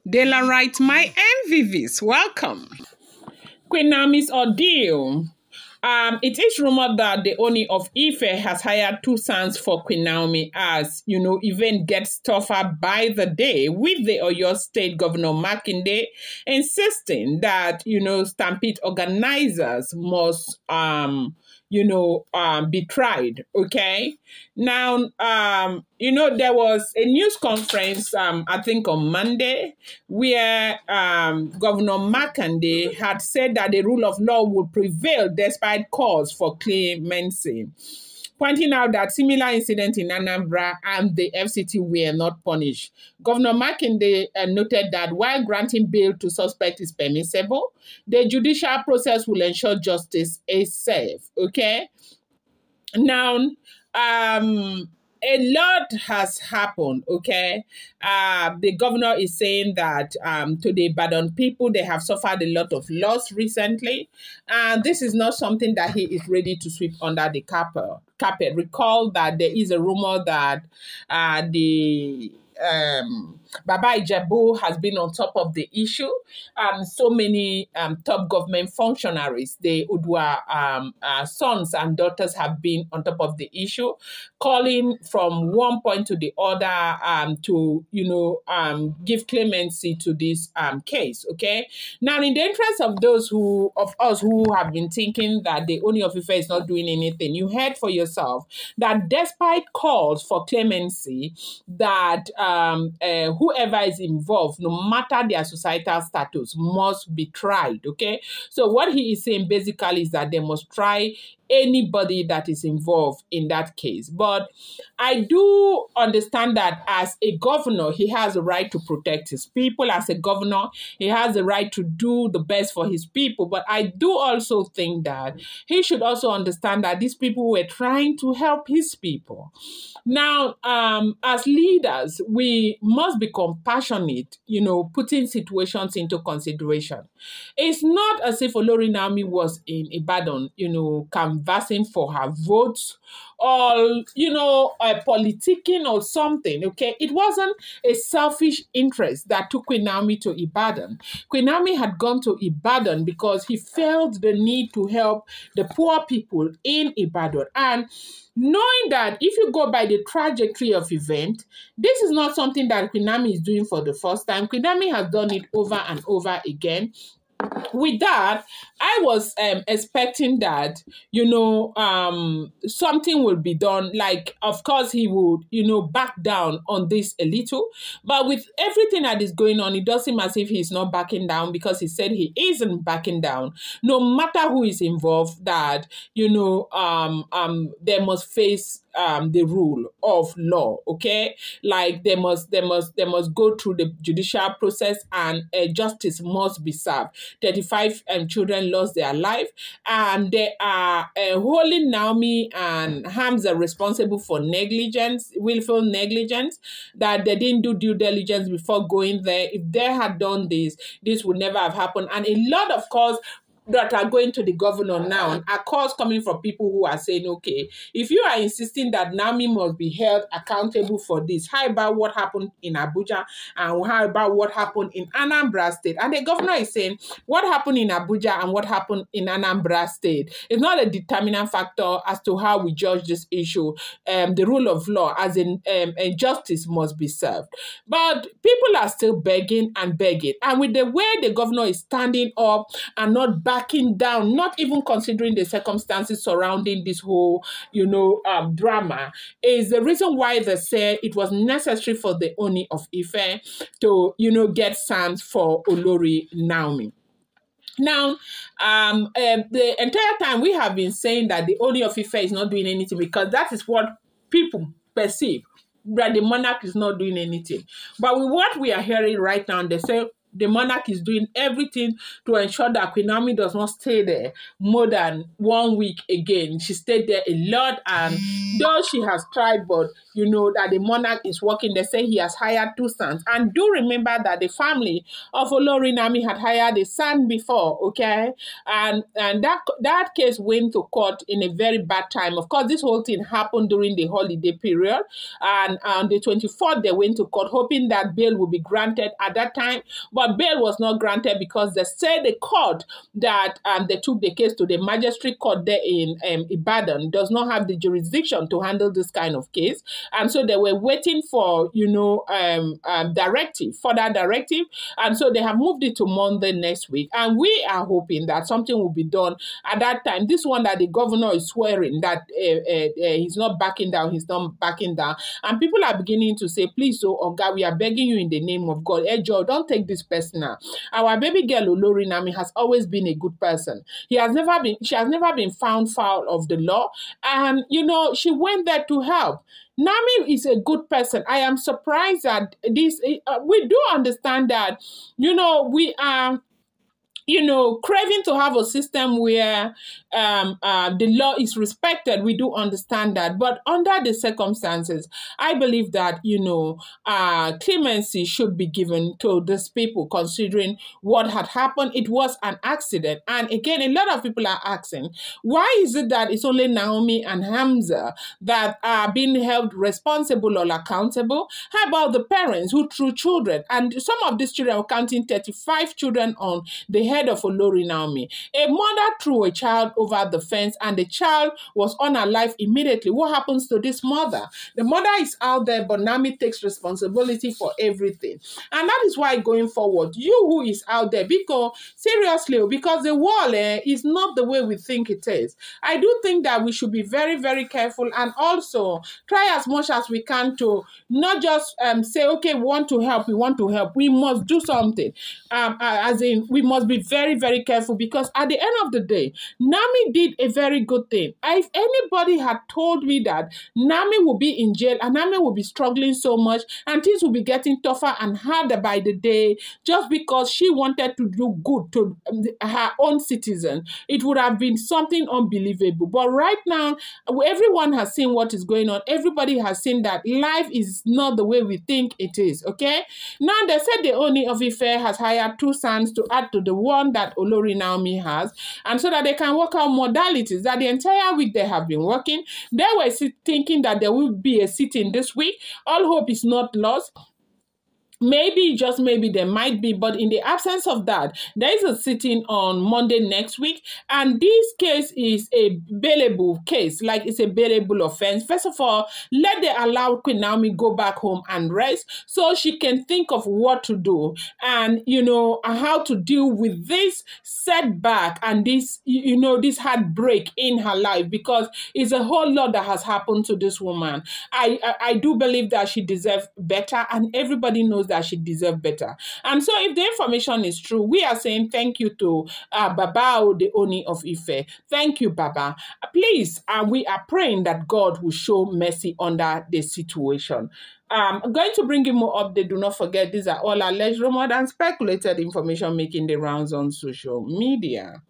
Dela writes, my MVVs, welcome. Queen Naomi's ordeal. It is rumored that the Ooni of Ife has hired two sons for Queen Naomi as, event gets tougher by the day, with the Oyo State Governor Makinde insisting that, Stampede organizers must, be tried, okay? Now, there was a news conference, I think on Monday, where Governor Makinde had said that the rule of law would prevail despite calls for clemency, pointing out that similar incidents in Anambra and the FCT were not punished. Governor Makinde noted that while granting bail to suspect is permissible, the judicial process will ensure justice is safe. Okay? Now, a lot has happened, okay? The governor is saying that to the Ibadan people, they have suffered a lot of loss recently. And this is not something that he is ready to sweep under the carpet. Recall that there is a rumor that Baba Ijebu has been on top of the issue, and so many top government functionaries, the Udwa sons and daughters, have been on top of the issue, calling from one point to the other to give clemency to this case. Okay, now in the interest of those of us who have been thinking that the Ooni of Ife is not doing anything, you heard for yourself that despite calls for clemency, that whoever is involved, no matter their societal status, must be tried, okay? So what he is saying basically is that they must try anybody that is involved in that case. But I do understand that as a governor, he has a right to protect his people. As a governor, he has the right to do the best for his people. But I do also think that he should also understand that these people were trying to help his people. Now, as leaders, we must be compassionate, putting situations into consideration. It's not as if Olori Naomi was in Ibadan, canvassing for her votes or, politicking or something, okay? It wasn't a selfish interest that took Queen Naomi to Ibadan. Queen Naomi had gone to Ibadan because he felt the need to help the poor people in Ibadan. And knowing that if you go by the trajectory of event, this is not something that Queen Naomi is doing for the first time. Queen Naomi has done it over and over again. With that, I was expecting that, something will be done. Like, of course, he would, back down on this a little. But with everything that is going on, it does seem as if he's not backing down, because he said he isn't backing down. No matter who is involved, that, they must face the rule of law, okay? Like they must go through the judicial process, and justice must be served. 35 children lost their life, and they are holding Naomi and Hamza responsible for negligence, willful negligence, that they didn't do due diligence before going there. If they had done this would never have happened. And a lot of calls that are going to the governor now are calls coming from people who are saying, okay, if you are insisting that Naomi must be held accountable for this, how about what happened in Abuja, and how about what happened in Anambra State? And the governor is saying what happened in Abuja and what happened in Anambra State is not a determinant factor as to how we judge this issue. The rule of law, as in justice, must be served. But people are still begging and begging. And with the way the governor is standing up and not backing down, not even considering the circumstances surrounding this whole, drama, is the reason why they say it was necessary for the Ooni of Ife to, get sons for Olori Naomi. Now, the entire time we have been saying that the Ooni of Ife is not doing anything, because that is what people perceive, that the monarch is not doing anything. But with what we are hearing right now, they say the monarch is doing everything to ensure that Queen Naomi does not stay there more than 1 week again. She stayed there a lot, and though she has tried, but you know that the monarch is working. They say he has hired 2 sons. And do remember that the family of Olori Naomi had hired a son before, okay? And that case went to court in a very bad time. Of course, this whole thing happened during the holiday period. And on the 24th, they went to court hoping that bail would be granted at that time. But bail was not granted because they said the court that they took the case to the magistrate court there in Ibadan does not have the jurisdiction to handle this kind of case. And so they were waiting for, further directive. And so they have moved it to Monday next week. And we are hoping that something will be done at that time. This one that the governor is swearing that he's not backing down, And people are beginning to say, please, Oga, we are begging you in the name of God. Hey, Joe, don't take this personal. Our baby girl, Olori Naomi, has always been a good person. She has never been found foul of the law. And, she went there to help. Naomi is a good person. I am surprised that we do understand that, we are craving to have a system where the law is respected. We do understand that. But under the circumstances, I believe that, clemency should be given to these people considering what had happened. It was an accident. And again, a lot of people are asking, why is it that it's only Naomi and Hamza that are being held responsible or accountable? How about the parents who threw children? And some of these children are counting 35 children on the head of Olori Naomi. A mother threw a child over the fence and the child was unalive immediately. What happens to this mother? The mother is out there, but Naomi takes responsibility for everything. And that is why going forward, you who is out there, because seriously, because the world is not the way we think it is. I do think that we should be very, very careful and also try as much as we can to not just say, okay, we want to help. We must do something. As in, we must be very, very careful, because at the end of the day, Naomi did a very good thing. If anybody had told me that Naomi will be in jail and Naomi will be struggling so much and things will be getting tougher and harder by the day just because she wanted to do good to her own citizen, it would have been something unbelievable. But right now, everyone has seen what is going on. Everybody has seen that life is not the way we think it is, okay? Now, they said the Ooni of Ife has hired 2 sons to add to the one that Olori Naomi has, and so that they can work out modalities. That the entire week they have been working, they were thinking that there will be a sitting this week. All hope is not lost. Maybe, just maybe, there might be, but in the absence of that, there is a sitting on Monday next week, and this case is a bailable case, like it's a bailable offense. First of all, let the allow Queen Naomi go back home and rest so she can think of what to do and, how to deal with this setback and this, this heartbreak in her life, because it's a whole lot that has happened to this woman. I do believe that she deserves better, and everybody knows that she deserves better. And so if the information is true, we are saying thank you to Baba, the Ooni of Ife. Thank you, Baba. Please, we are praying that God will show mercy under the situation. I'm going to bring you more updates. Do not forget, these are all alleged, rumored, and speculated information making the rounds on social media.